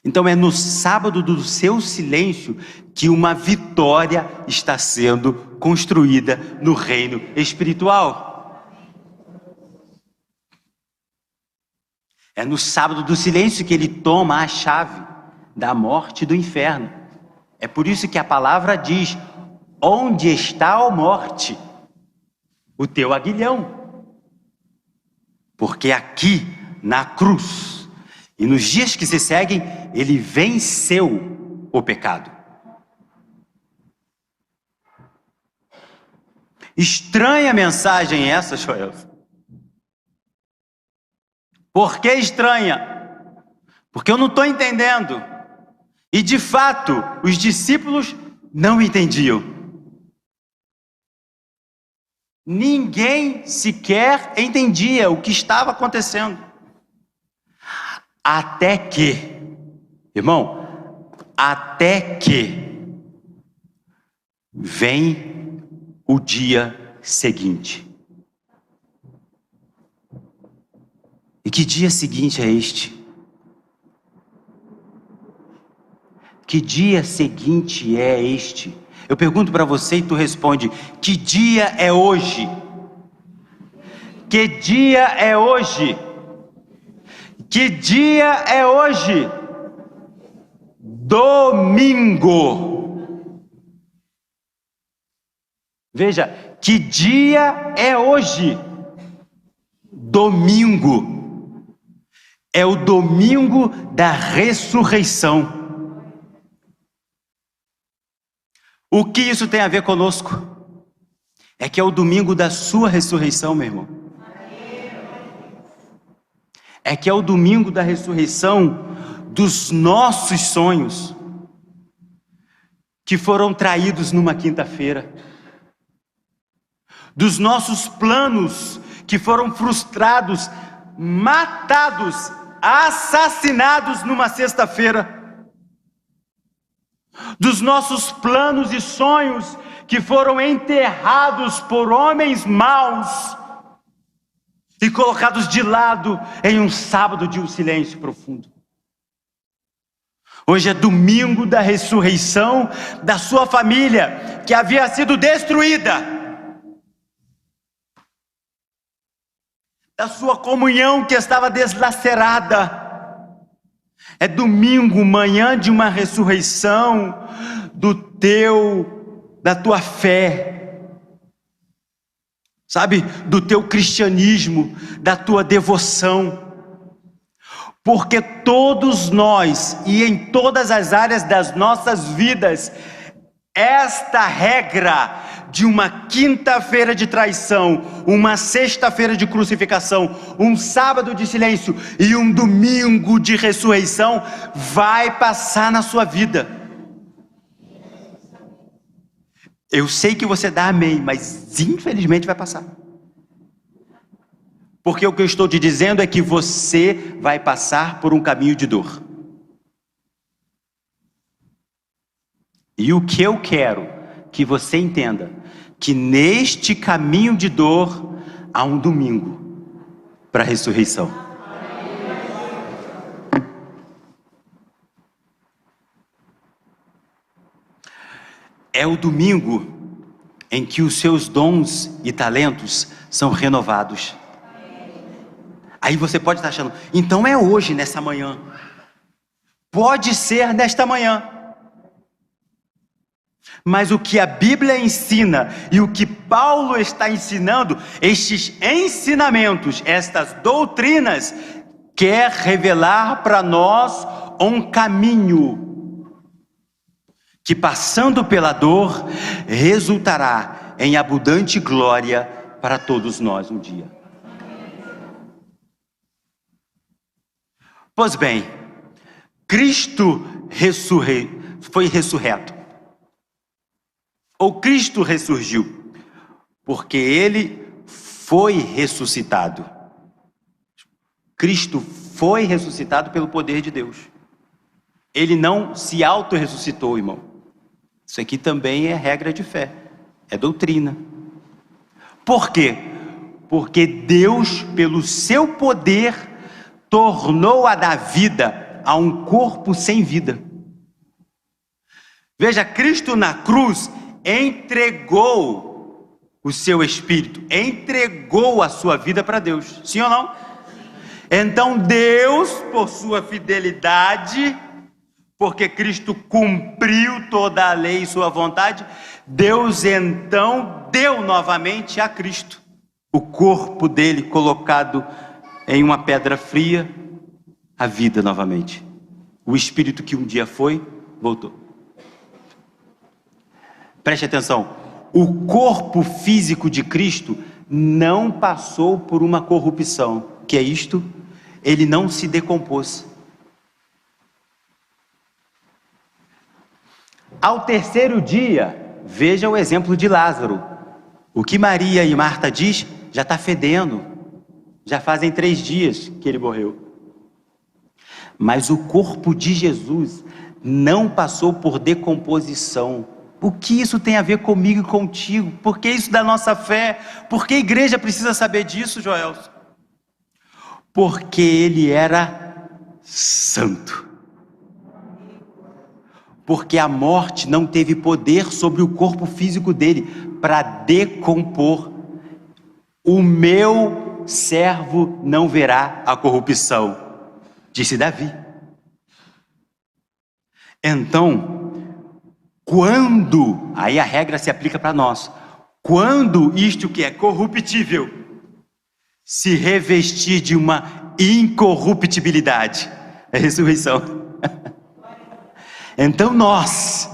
Então é no sábado do seu silêncio que uma vitória está sendo construída no reino espiritual. É no sábado do silêncio que ele toma a chave da morte e do inferno. É por isso que a palavra diz: onde está a morte? O teu aguilhão. Porque aqui na cruz e nos dias que se seguem, ele venceu o pecado. Estranha mensagem essa, Joel. Por que estranha? Porque eu não estou entendendo. E de fato, os discípulos não entendiam. Ninguém sequer entendia o que estava acontecendo. Até que, irmão, até que vem o dia seguinte. E que dia seguinte é este? Que dia seguinte é este? Eu pergunto para você e tu responde: que dia é hoje? Que dia é hoje? Que dia é hoje? Domingo. Veja, que dia é hoje? Domingo. É o domingo da ressurreição. O que isso tem a ver conosco? É que é o domingo da sua ressurreição, meu irmão. É que é o domingo da ressurreição dos nossos sonhos, que foram traídos numa quinta-feira, dos nossos planos que foram frustrados, matados, assassinados numa sexta-feira, dos nossos planos e sonhos que foram enterrados por homens maus e colocados de lado em um sábado de um silêncio profundo. Hoje é domingo da ressurreição da sua família, que havia sido destruída, da sua comunhão que estava deslacerada. É domingo, manhã de uma ressurreição da tua fé, sabe, do teu cristianismo, da tua devoção. Porque todos nós, e em todas as áreas das nossas vidas, esta regra de uma quinta-feira de traição, uma sexta-feira de crucificação, um sábado de silêncio e um domingo de ressurreição vai passar na sua vida. Eu sei que você dá amém, mas infelizmente vai passar. Porque o que eu estou te dizendo é que você vai passar por um caminho de dor. E o que eu quero que você entenda, que neste caminho de dor há um domingo para a ressurreição. É o domingo em que os seus dons e talentos são renovados. Aí você pode estar achando, então é hoje, nessa manhã. Pode ser nesta manhã. Mas o que a Bíblia ensina e o que Paulo está ensinando, estes ensinamentos, estas doutrinas, quer revelar para nós um caminho que, passando pela dor, resultará em abundante glória para todos nós um dia. Pois bem, Cristo foi ressurreto, ou Cristo ressurgiu, porque Ele foi ressuscitado. Cristo foi ressuscitado pelo poder de Deus. Ele não se auto-ressuscitou, irmão. Isso aqui também é regra de fé, é doutrina. Por quê? Porque Deus, pelo seu poder, tornou a dar vida a um corpo sem vida. Veja, Cristo na cruz entregou o seu espírito, entregou a sua vida para Deus, sim ou não? Então Deus, por sua fidelidade, porque Cristo cumpriu toda a lei e sua vontade, Deus então deu novamente a Cristo o corpo dele colocado em uma pedra fria, a vida novamente. O espírito que um dia foi, voltou. Preste atenção, o corpo físico de Cristo não passou por uma corrupção. Que é isto? Ele não se decompôs. Ao terceiro dia, veja o exemplo de Lázaro. O que Maria e Marta diz, já está fedendo. Já fazem 3 dias que ele morreu. Mas o corpo de Jesus não passou por decomposição. O que isso tem a ver comigo e contigo? Por que isso da nossa fé? Por que a igreja precisa saber disso, Joelson? Porque ele era santo. Porque a morte não teve poder sobre o corpo físico dele para decompor. O meu servo não verá a corrupção, disse Davi. Então, quando, aí a regra se aplica para nós, quando isto que é corruptível se revestir de uma incorruptibilidade, é ressurreição. Então nós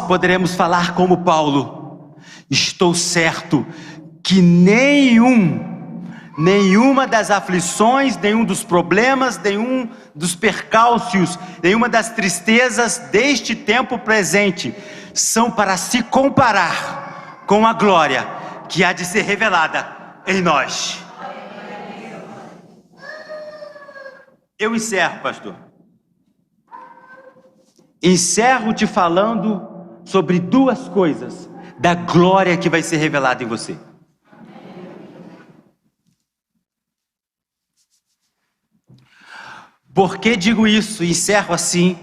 poderemos falar como Paulo: estou certo que nenhuma das aflições, nenhum dos problemas, nenhum dos percalços, nenhuma das tristezas deste tempo presente são para se comparar com a glória que há de ser revelada em nós. Eu encerro, pastor. Encerro te falando sobre 2 coisas da glória que vai ser revelada em você. Por que digo isso? Encerro assim,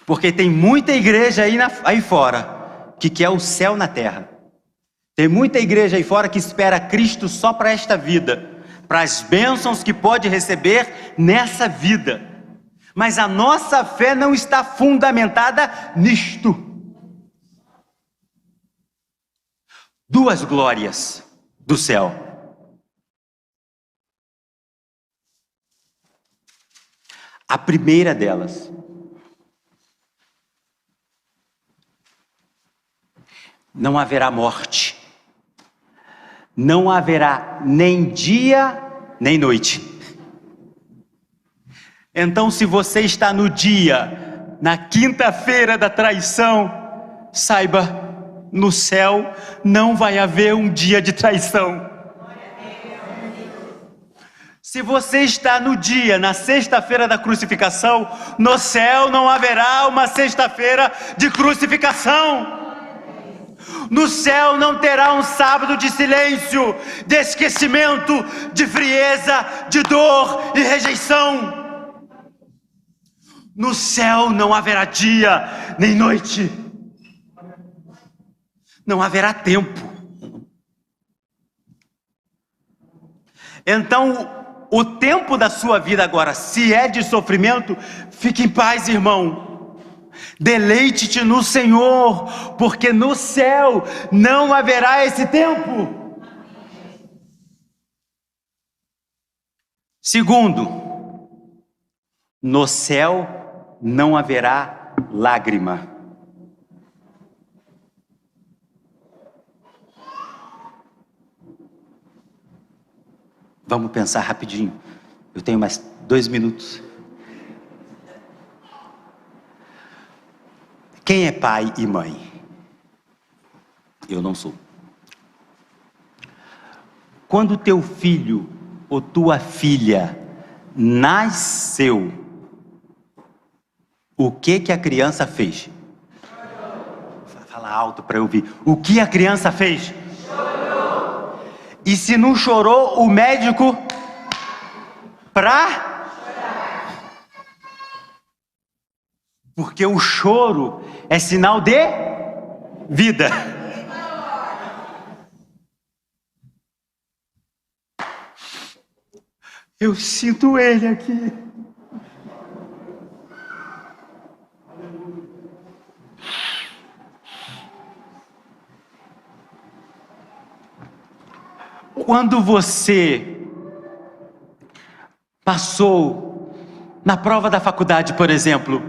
porque tem muita igreja aí fora que quer o céu na terra. Tem muita igreja aí fora que espera Cristo só para esta vida, para as bênçãos que pode receber nessa vida. Mas a nossa fé não está fundamentada nisto. 2 glórias do céu. A primeira delas, não haverá morte, não haverá nem dia nem noite. Então, se você está no dia, na quinta-feira da traição, saiba, no céu não vai haver um dia de traição. Se você está no dia, na sexta-feira da crucificação, no céu não haverá uma sexta-feira de crucificação. No céu não terá um sábado de silêncio, de esquecimento, de frieza, de dor e rejeição. No céu não haverá dia nem noite. Não haverá tempo. Então, o tempo da sua vida agora, se é de sofrimento, fique em paz, irmão. Deleite-te no Senhor, porque no céu não haverá esse tempo. Segundo, no céu não haverá lágrima. Vamos pensar rapidinho. Eu tenho mais 2 minutos. Quem é pai e mãe? Eu não sou. Quando teu filho ou tua filha nasceu, o que a criança fez? Fala alto para eu ouvir. O que a criança fez? Chorou. E se não chorou, o médico porque o choro é sinal de vida. Eu sinto ele aqui. Quando você passou na prova da faculdade, por exemplo,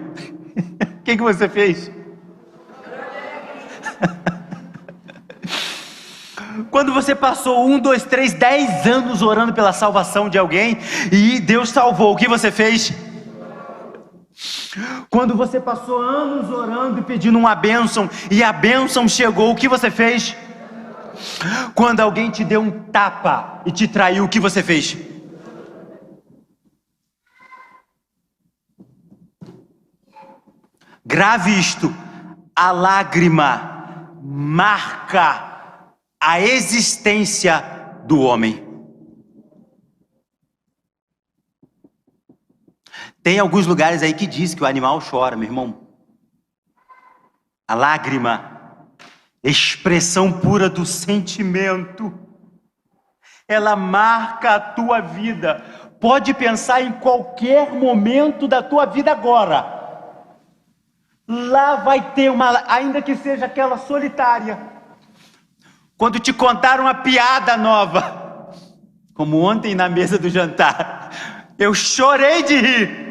o que você fez? Quando você passou 1, 2, 3, 10 anos orando pela salvação de alguém e Deus salvou, o que você fez? Quando você passou anos orando e pedindo uma bênção e a bênção chegou, o que você fez? Quando alguém te deu um tapa e te traiu, o que você fez? Grave isto: a lágrima marca a existência do homem. Tem alguns lugares aí que diz que o animal chora, meu irmão. A lágrima, expressão pura do sentimento, ela marca a tua vida. Pode pensar em qualquer momento da tua vida agora. Lá vai ter uma, ainda que seja aquela solitária. Quando te contaram uma piada nova, como ontem na mesa do jantar, eu chorei de rir.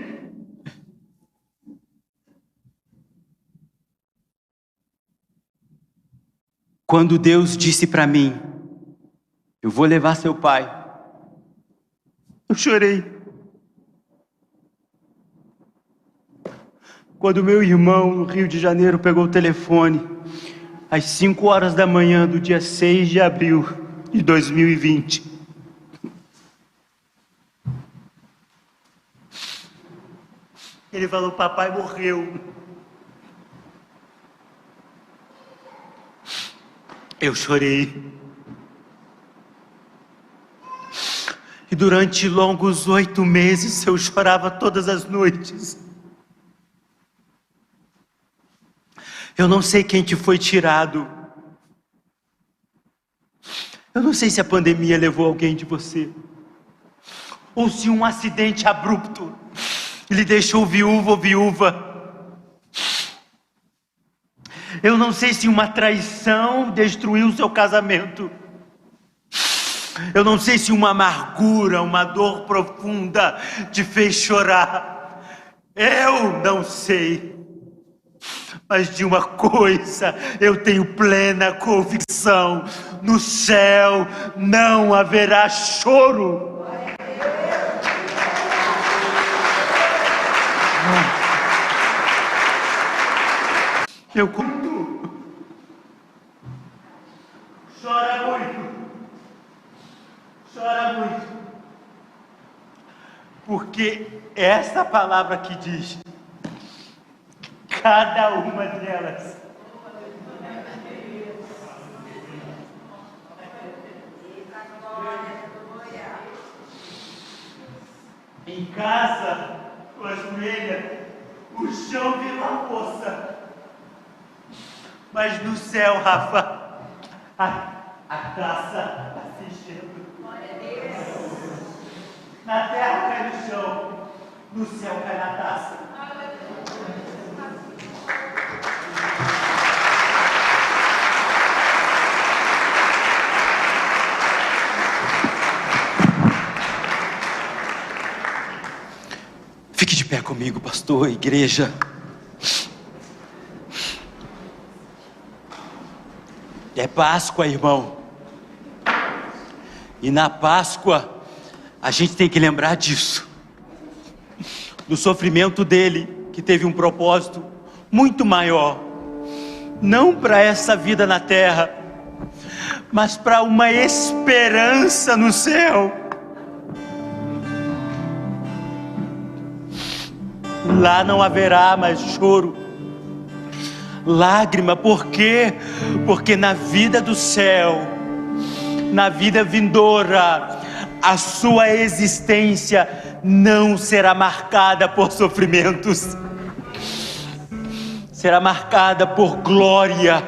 Quando Deus disse para mim, eu vou levar seu pai, eu chorei. Quando meu irmão no Rio de Janeiro pegou o telefone, às 5 horas da manhã do dia 6 de abril de 2020. Ele falou: papai morreu. Eu chorei. E durante longos 8 meses eu chorava todas as noites. Eu não sei quem te foi tirado. Eu não sei se a pandemia levou alguém de você, ou se um acidente abrupto lhe deixou viúvo ou viúva. Eu não sei se uma traição destruiu seu casamento. Eu não sei se uma amargura, uma dor profunda te fez chorar. Eu não sei. Mas de uma coisa eu tenho plena convicção: no céu não haverá choro. Eu conto. Chora muito. Chora muito. Porque essa palavra que diz: cada uma delas em casa, com a joelha, o chão vira uma poça. Mas no céu, Rafa, a taça está se enchendo. Na terra cai no chão, no céu cai na taça. pé comigo, pastor, igreja. É Páscoa, irmão. E na Páscoa, a gente tem que lembrar disso. Do sofrimento dele, que teve um propósito muito maior. Não para essa vida na terra, mas para uma esperança no céu. Lá não haverá mais choro, lágrima. Por quê? Porque na vida do céu, na vida vindoura, a sua existência não será marcada por sofrimentos, será marcada por glória,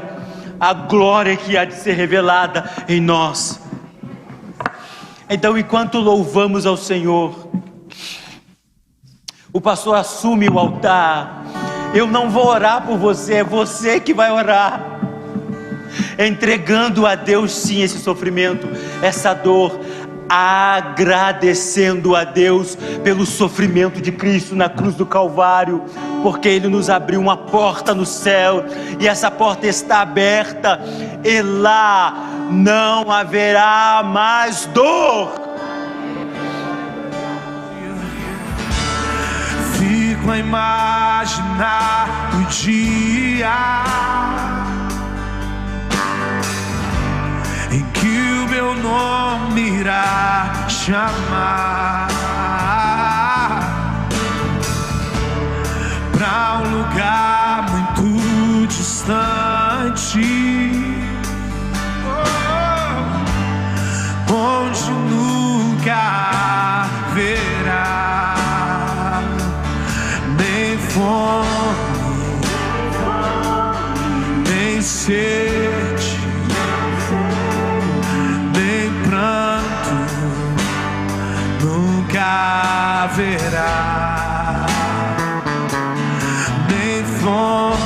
a glória que há de ser revelada em nós. Então, enquanto louvamos ao Senhor, o pastor assume o altar. Eu não vou orar por você, é você que vai orar, entregando a Deus sim esse sofrimento, essa dor, agradecendo a Deus pelo sofrimento de Cristo na cruz do Calvário, porque Ele nos abriu uma porta no céu, e essa porta está aberta, e lá não haverá mais dor. Fico a imaginar o dia em que o meu nome irá chamar pra um lugar muito distante, onde nunca haverá nem fome, nem sede, nem pranto, nunca haverá nem fome,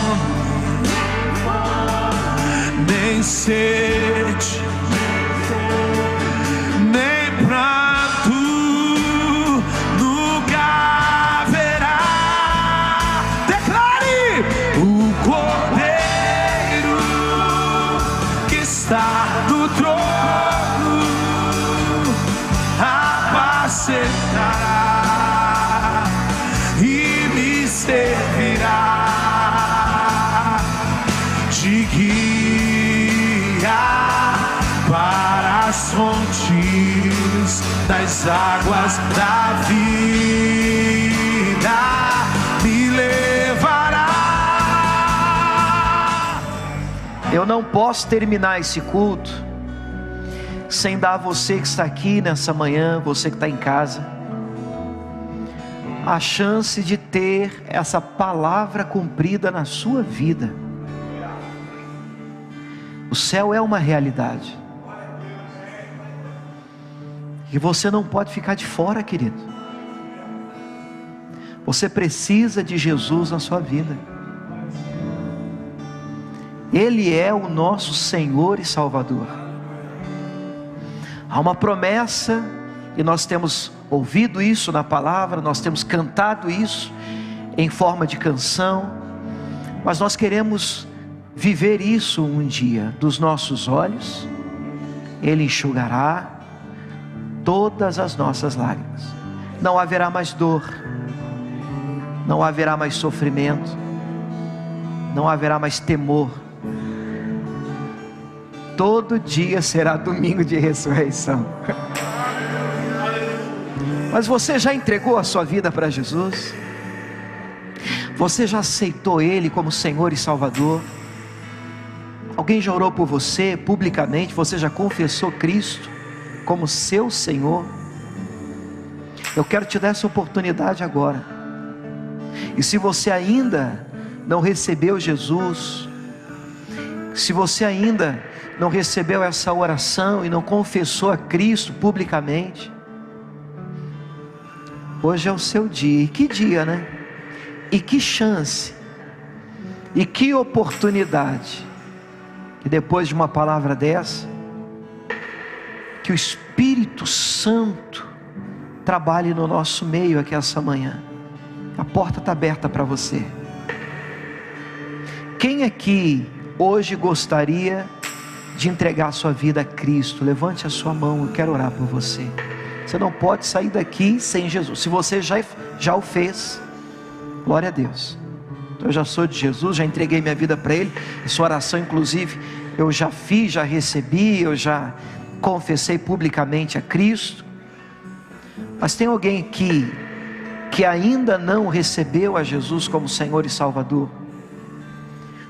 nem sede, nem pranto, nunca haverá. Declare: o Cordeiro que está no trono apacentará e me servirá de guia para as fontes das águas da vida, me levará. Eu não posso terminar esse culto sem dar a você que está aqui nessa manhã, você que está em casa, a chance de ter essa palavra cumprida na sua vida. O céu é uma realidade, e você não pode ficar de fora, querido. Você precisa de Jesus na sua vida. Ele é o nosso Senhor e Salvador. Há uma promessa, e nós temos ouvido isso na palavra, nós temos cantado isso em forma de canção, mas nós queremos viver isso um dia. Dos nossos olhos Ele enxugará todas as nossas lágrimas. Não haverá mais dor, não haverá mais sofrimento, não haverá mais temor. Todo dia será domingo de ressurreição. Mas você já entregou a sua vida para Jesus? Você já aceitou Ele como Senhor e Salvador? Alguém já orou por você publicamente? Você já confessou Cristo como seu Senhor? Eu quero te dar essa oportunidade agora. E se você ainda não recebeu Jesus, se você ainda não recebeu essa oração e não confessou a Cristo publicamente, hoje é o seu dia. E que dia, né? E que chance, e que oportunidade, que depois de uma palavra dessa, que o Espírito Santo trabalhe no nosso meio aqui essa manhã. A porta está aberta para você. Quem aqui hoje gostaria de entregar a sua vida a Cristo? Levante a sua mão, eu quero orar por você. Você não pode sair daqui sem Jesus. Se você já o fez, glória a Deus. Eu já sou de Jesus, já entreguei minha vida para Ele. Sua oração, inclusive, eu já fiz, já recebi, eu já confessei publicamente a Cristo. Mas tem alguém aqui que ainda não recebeu a Jesus como Senhor e Salvador?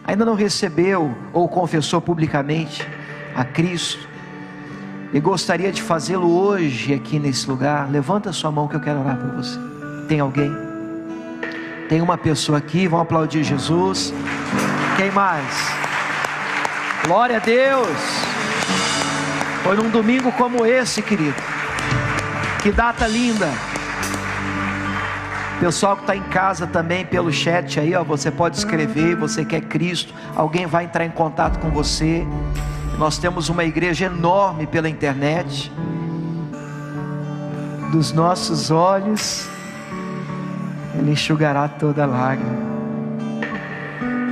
Ainda não recebeu ou confessou publicamente a Cristo e gostaria de fazê-lo hoje aqui nesse lugar? Levanta a sua mão que eu quero orar por você. Tem alguém? Tem uma pessoa aqui, vamos aplaudir Jesus. Quem mais? Glória a Deus. Foi num domingo como esse, querido. Que data linda. Pessoal que está em casa também pelo chat aí, ó, você pode escrever, você quer Cristo, alguém vai entrar em contato com você. Nós temos uma igreja enorme pela internet. Dos nossos olhos Ele enxugará toda lágrima.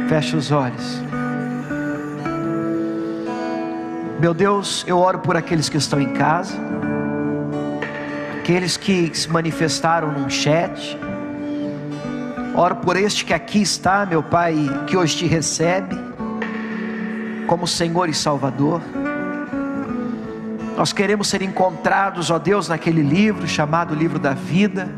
Feche os olhos. Meu Deus, eu oro por aqueles que estão em casa, aqueles que se manifestaram num chat. Oro por este que aqui está, meu Pai, que hoje te recebe como Senhor e Salvador. Nós queremos ser encontrados, ó Deus, naquele livro chamado Livro da Vida.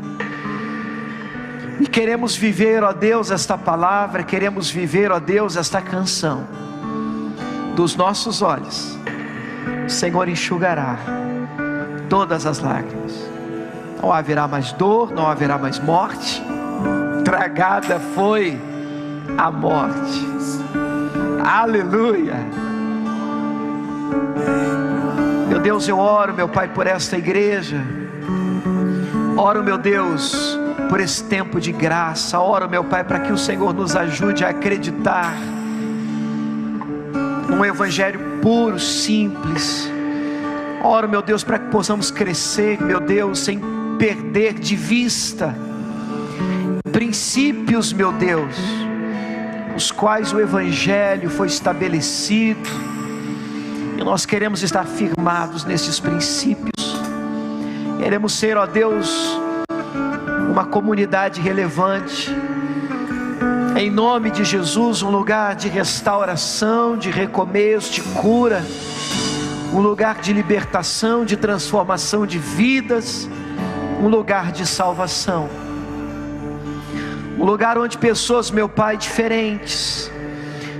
E queremos viver, ó Deus, esta palavra, queremos viver, ó Deus, esta canção. Dos nossos olhos, o Senhor enxugará todas as lágrimas. Não haverá mais dor, não haverá mais morte. Tragada foi a morte. Aleluia. Meu Deus, eu oro, meu Pai, por esta igreja. Oro, meu Deus, por esse tempo de graça. Oro, meu Pai, para que o Senhor nos ajude a acreditar num evangelho puro, simples. Oro, meu Deus, para que possamos crescer, meu Deus, sem perder de vista princípios, meu Deus, os quais o evangelho foi estabelecido, e nós queremos estar firmados nesses princípios. Queremos ser, ó Deus, uma comunidade relevante, em nome de Jesus, um lugar de restauração, de recomeço, de cura, um lugar de libertação, de transformação de vidas, um lugar de salvação, um lugar onde pessoas, meu Pai, diferentes,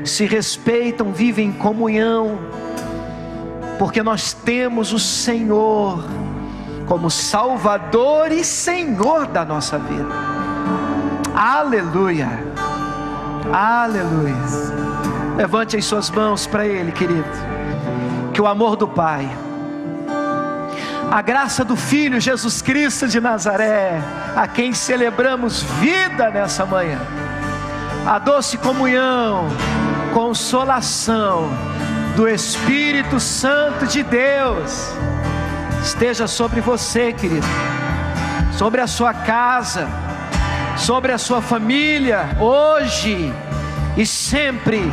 se respeitam, vivem em comunhão, porque nós temos o Senhor como Salvador e Senhor da nossa vida. Aleluia, aleluia. Levante as suas mãos para Ele, querido. Que o amor do Pai, a graça do Filho Jesus Cristo de Nazaré, a quem celebramos vida nessa manhã, a doce comunhão, consolação do Espírito Santo de Deus esteja sobre você, querido, sobre a sua casa, sobre a sua família, hoje e sempre.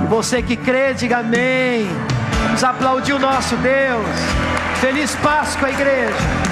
E você que crê, diga amém. Vamos aplaudir o nosso Deus. Feliz Páscoa, igreja.